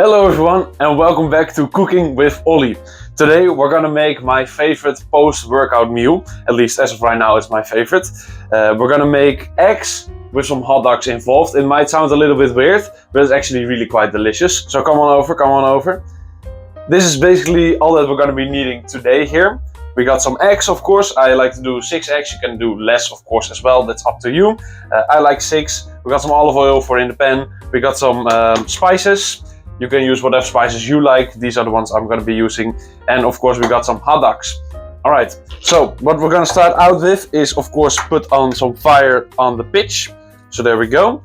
Hello everyone and welcome back to Cooking with Ollie. Today we're gonna make my favorite post-workout meal, at least as of right now it's my favorite. We're gonna make eggs with some hot dogs involved. It might sound a little bit weird, but it's actually really quite delicious. So come on over. This is basically all that we're gonna be needing today here. We got some eggs, of course. I like to do 6 eggs. You can do less, of course, as well. That's up to you. I like 6. We got some olive oil for in the pan. We got some spices. You can use whatever spices you like. These are the ones I'm going to be using. And of course we got some hot dogs. Alright, so what we're going to start out with is of course put on some fire on the pitch. So there we go.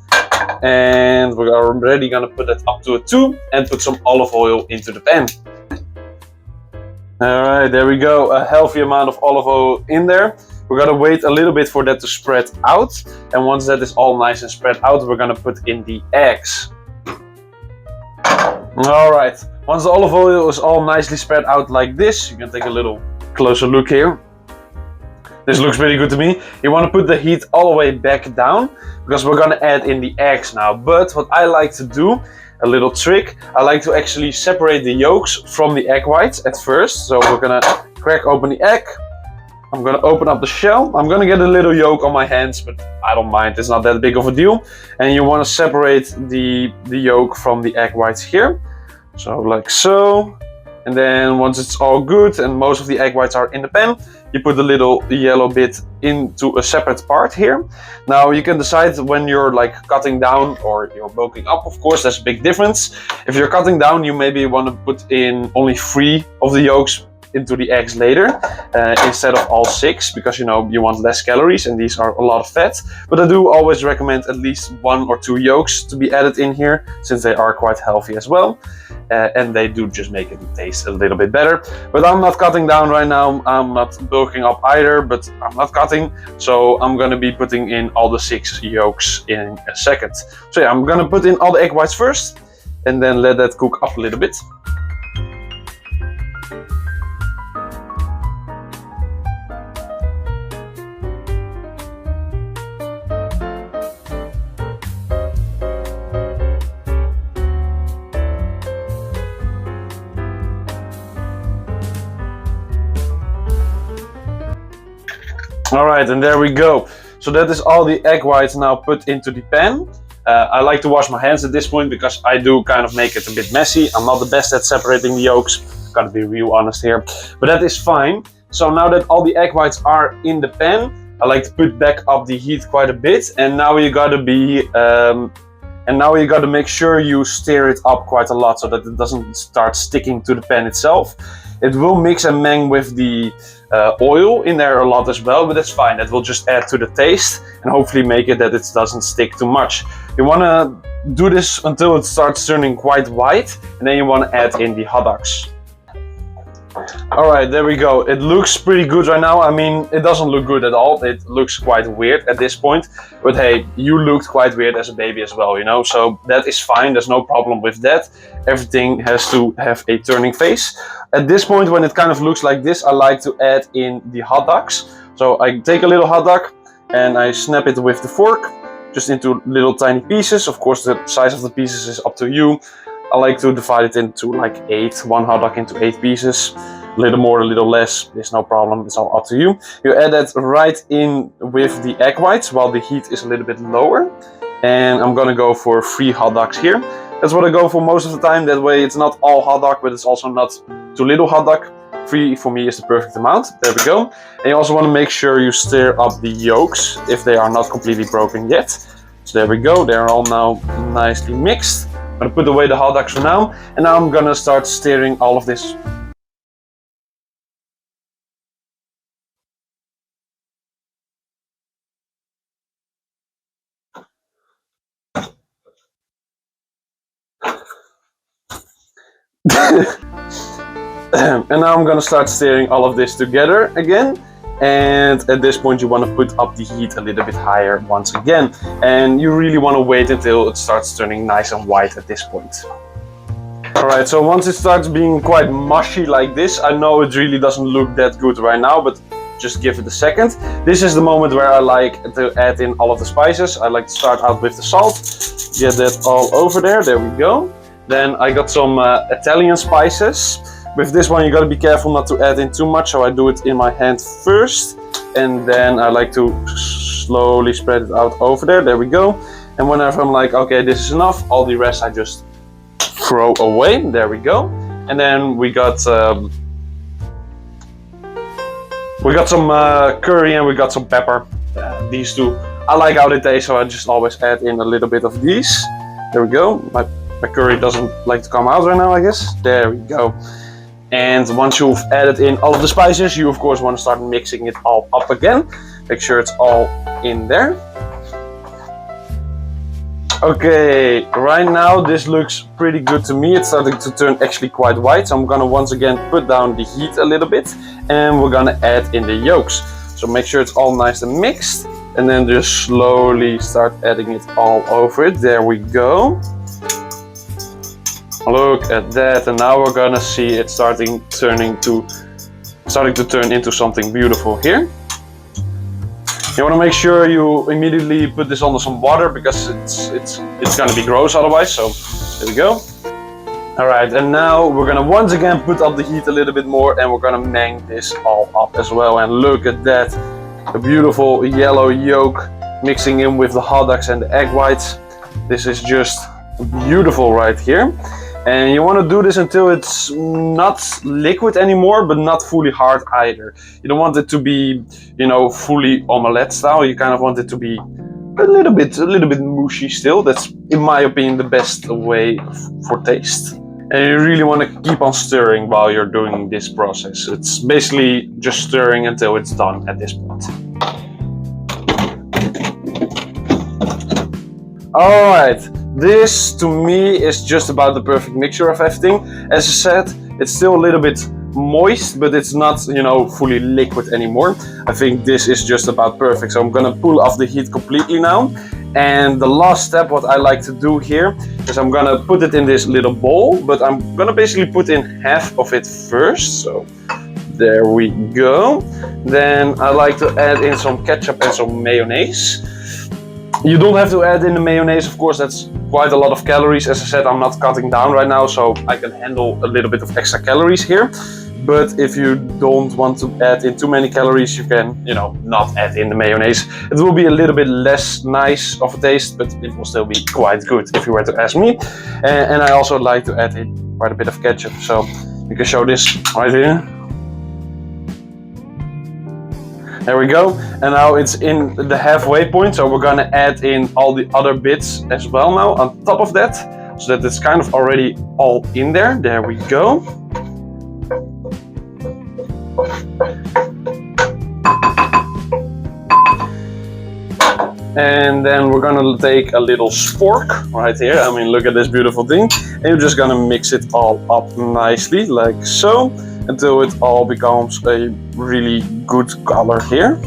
And we're already going to put it up to a 2 and put some olive oil into the pan. Alright, there we go. A healthy amount of olive oil in there. We're going to wait a little bit for that to spread out. And once that is all nice and spread out, we're going to put in the eggs. Alright, once the olive oil is all nicely spread out like this, you can take a little closer look here. This looks pretty good to me. You want to put the heat all the way back down, because we're going to add in the eggs now. But what I like to do, a little trick, I like to actually separate the yolks from the egg whites at first. So we're going to crack open the egg. I'm going to open up the shell. I'm going to get a little yolk on my hands, but I don't mind. It's not that big of a deal. And you want to separate the yolk from the egg whites here. So like so. And then once it's all good and most of the egg whites are in the pan, you put the little yellow bit into a separate part here. Now you can decide when you're like cutting down or you're bulking up, of course, there's a big difference. If you're cutting down, you maybe want to put in only 3 of the yolks into the eggs later instead of all 6, because you know you want less calories and these are a lot of fat. But I do always recommend at least 1 or 2 yolks to be added in here, since they are quite healthy as well. And they do just make it taste a little bit better. But I'm not cutting down right now. I'm not bulking up either, but I'm not cutting. So I'm going to be putting in all the 6 yolks in a second. So yeah, I'm going to put in all the egg whites first and then let that cook up a little bit. Alright, and there we go. So that is all the egg whites now put into the pan. I like to wash my hands at this point because I do kind of make it a bit messy. I'm not the best at separating the yolks, gotta be real honest here. But that is fine. So now that all the egg whites are in the pan, I like to put back up the heat quite a bit. And now you gotta make sure you stir it up quite a lot so that it doesn't start sticking to the pan itself. It will mix and meng with the oil in there a lot as well, but that's fine. That will just add to the taste and hopefully make it that it doesn't stick too much. You want to do this until it starts turning quite white, and then you want to add in the hot dogs. Alright, there we go. It looks pretty good right now. I mean, it doesn't look good at all. It looks quite weird at this point. But hey, you looked quite weird as a baby as well, you know? So that is fine. There's no problem with that. Everything has to have a turning face. At this point, when it kind of looks like this, I like to add in the hot dogs. So I take a little hot dog and I snap it with the fork just into little tiny pieces. Of course, the size of the pieces is up to you. I like to divide it into like 8, 1 hot dog into 8 pieces. A little more, a little less, there's no problem, it's all up to you. You add that right in with the egg whites while the heat is a little bit lower. And I'm gonna go for 3 hot dogs here. That's what I go for most of the time. That way it's not all hot dog, but it's also not too little hot dog. 3 for me is the perfect amount. There we go. And you also want to make sure you stir up the yolks if they are not completely broken yet. So there we go, they're all now nicely mixed. I'm gonna put away the hot dogs for now, and now I'm gonna start stirring all of this. And now I'm gonna start stirring all of this together again. And at this point you want to put up the heat a little bit higher once again. And you really want to wait until it starts turning nice and white at this point. Alright, so once it starts being quite mushy like this, I know it really doesn't look that good right now, but just give it a second. This is the moment where I like to add in all of the spices. I like to start out with the salt, get that all over there, there we go. Then I got some Italian spices. With this one you gotta be careful not to add in too much, so I do it in my hand first. And then I like to slowly spread it out over there. There we go. And whenever I'm like, okay, this is enough, all the rest I just throw away. There we go. And then we got some curry and we got some pepper. These two, I like how they taste, so I just always add in a little bit of these. There we go. My curry doesn't like to come out right now, I guess. There we go. And once you've added in all of the spices, you of course want to start mixing it all up again. Make sure it's all in there. Okay, right now this looks pretty good to me. It's starting to turn actually quite white. So I'm gonna once again put down the heat a little bit and we're gonna add in the yolks. So make sure it's all nice and mixed and then just slowly start adding it all over it. There we go. Look at that, and now we're gonna see it starting to turn into something beautiful here. You want to make sure you immediately put this under some water because it's gonna be gross otherwise. So there we go. All right, and now we're gonna once again put up the heat a little bit more, and we're gonna mang this all up as well. And look at that, a beautiful yellow yolk mixing in with the hot dogs and the egg whites. This is just beautiful right here. And you want to do this until it's not liquid anymore, but not fully hard either. You don't want it to be, you know, fully omelette style. You kind of want it to be a little bit mushy still. That's, in my opinion, the best way for taste. And you really want to keep on stirring while you're doing this process. It's basically just stirring until it's done at this point. All right. This, to me, is just about the perfect mixture of everything. As I said, it's still a little bit moist, but it's not, you know, fully liquid anymore. I think this is just about perfect. So I'm gonna pull off the heat completely now. And the last step, what I like to do here, is I'm gonna put it in this little bowl, but I'm gonna basically put in half of it first. So there we go. Then I like to add in some ketchup and some mayonnaise. You don't have to add in the mayonnaise, of course, that's quite a lot of calories. As I said, I'm not cutting down right now, so I can handle a little bit of extra calories here. But if you don't want to add in too many calories, you can, you know, not add in the mayonnaise. It will be a little bit less nice of a taste, but it will still be quite good if you were to ask me. And I also like to add in quite a bit of ketchup, so you can show this right here. There we go, and now it's in the halfway point, so we're gonna add in all the other bits as well now on top of that, so that it's kind of already all in there. There we go. And then we're gonna take a little spork right here. I mean, look at this beautiful thing. And you're just gonna mix it all up nicely, like so, until it all becomes a really good color here.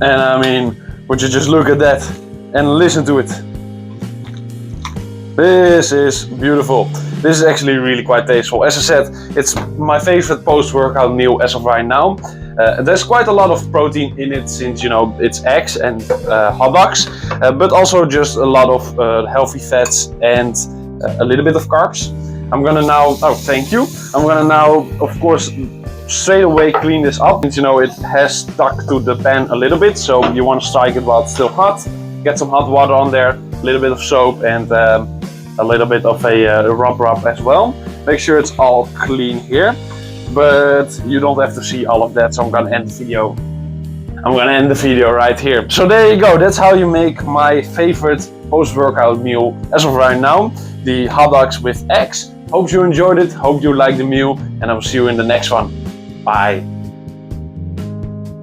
And I mean, would you just look at that and listen to it? This is beautiful. This is actually really quite tasteful. As I said, it's my favorite post-workout meal as of right now. There's quite a lot of protein in it since, you know, it's eggs and hot dogs, but also just a lot of healthy fats and a little bit of carbs. I'm gonna now, oh thank you, I'm gonna now of course straight away clean this up. Since, you know, it has stuck to the pan a little bit, so you want to strike it while it's still hot. Get some hot water on there, a little bit of soap and a little bit of a rub as well. Make sure it's all clean here. But you don't have to see all of that, so I'm gonna end the video. I'm gonna end the video right here. So there you go, that's how you make my favorite post-workout meal as of right now. The hot dogs with eggs. Hope you enjoyed it, hope you liked the meal, and I will see you in the next one. Bye.